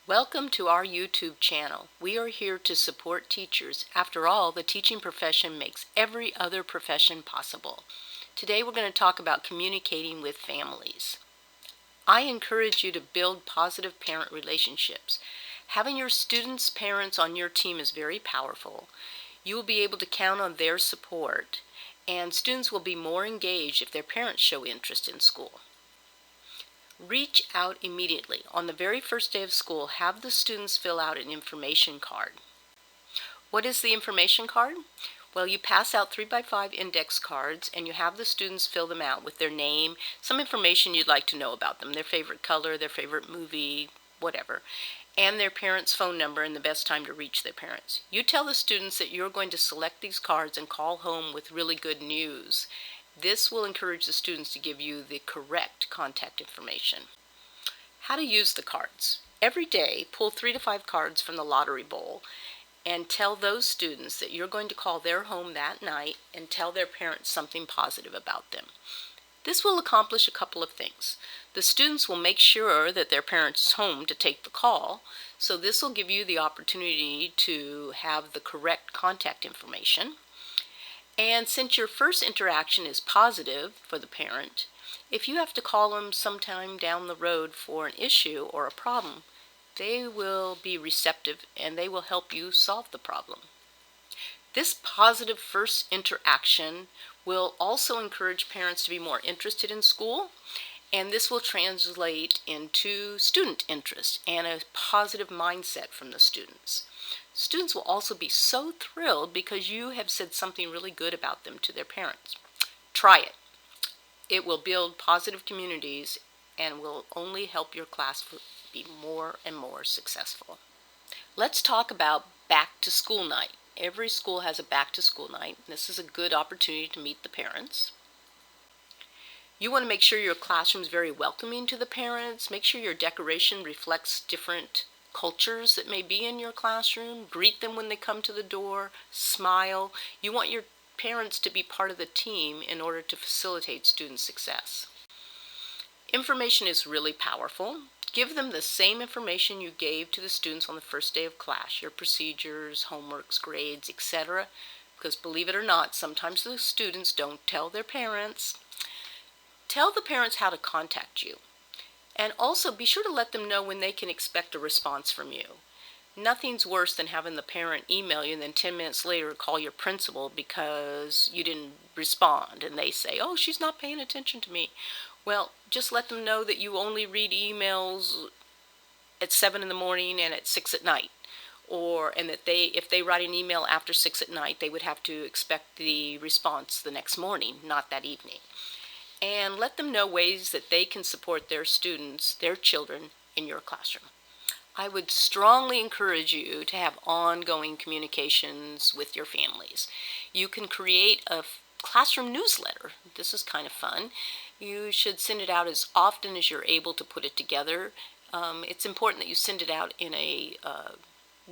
Welcome to our YouTube channel. We are here to support teachers. After all, the teaching profession makes every other profession possible. Today we're going to talk about communicating with families. I encourage you to build positive parent relationships. Having your students' parents on your team is very powerful. You will be able to count on their support, and students will be more engaged if their parents show interest in school. Reach out immediately. On the very first day of school, have the students fill out an information card. What is the information card? Well, you pass out 3x5 index cards and you have the students fill them out with their name, some information you'd like to know about them, their favorite color, their favorite movie, whatever, and their parents' phone number and the best time to reach their parents. You tell the students that you're going to select these cards and call home with really good news. This will encourage the students to give you the correct contact information. How to use the cards. Every day, pull 3 to 5 cards from the lottery bowl and tell those students that you're going to call their home that night and tell their parents something positive about them. This will accomplish a couple of things. The students will make sure that their parents is home to take the call, so this will give you the opportunity to have the correct contact information. And since your first interaction is positive for the parent, if you have to call them sometime down the road for an issue or a problem, they will be receptive and they will help you solve the problem. This positive first interaction will also encourage parents to be more interested in school, and this will translate into student interest and a positive mindset from the students. Students will also be so thrilled because you have said something really good about them to their parents. Try it. It will build positive communities and will only help your class be more and more successful. Let's talk about back to school night. Every school has a back to school night. This is a good opportunity to meet the parents. You want to make sure your classroom is very welcoming to the parents. Make sure your decoration reflects different cultures that may be in your classroom. Greet them when they come to the door. Smile. You want your parents to be part of the team in order to facilitate student success. Information is really powerful. Give them the same information you gave to the students on the first day of class, your procedures, homeworks, grades, etc. Because believe it or not, sometimes the students don't tell their parents. Tell the parents how to contact you. And also be sure to let them know when they can expect a response from you. Nothing's worse than having the parent email you and then 10 minutes later call your principal because you didn't respond and they say, oh, she's not paying attention to me. Well, just let them know that you only read emails at 7 in the morning and at 6 at night. And that if they write an email after 6 at night, they would have to expect the response the next morning, not that evening. And let them know ways that they can support their students, their children, in your classroom. I would strongly encourage you to have ongoing communications with your families. You can create a classroom newsletter. This is kind of fun. You should send it out as often as you're able to put it together. It's important that you send it out in a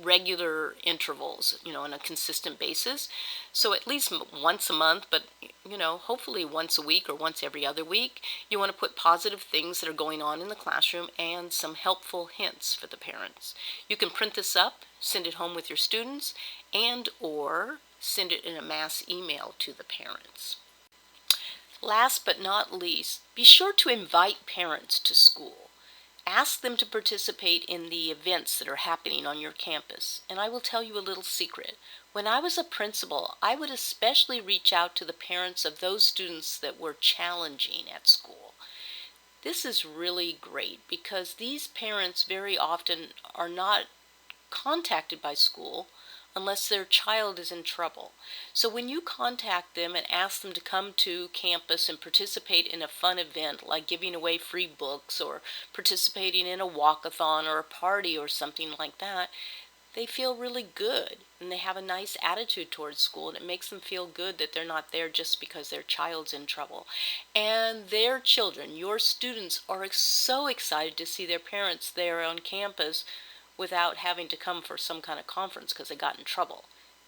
regular intervals, on a consistent basis. So at least once a month, but hopefully once a week or once every other week, you want to put positive things that are going on in the classroom and some helpful hints for the parents. You can print this up, send it home with your students, and or send it in a mass email to the parents. Last but not least, be sure to invite parents to school. Ask them to participate in the events that are happening on your campus. And I will tell you a little secret. When I was a principal, I would especially reach out to the parents of those students that were challenging at school. This is really great because these parents very often are not contacted by school unless their child is in trouble. So when you contact them and ask them to come to campus and participate in a fun event like giving away free books or participating in a walkathon or a party or something like that, they feel really good and they have a nice attitude towards school, and it makes them feel good that they're not there just because their child's in trouble. And their children, your students, are so excited to see their parents there on campus without having to come for some kind of conference because they got in trouble.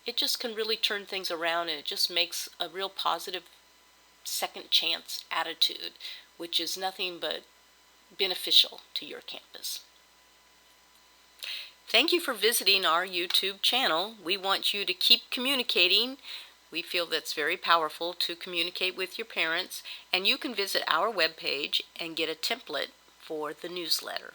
It just can really turn things around, and it just makes a real positive second chance attitude, which is nothing but beneficial to your campus. Thank you for visiting our YouTube channel. We want you to keep communicating. We feel that's very powerful to communicate with your parents, and you can visit our webpage and get a template for the newsletter.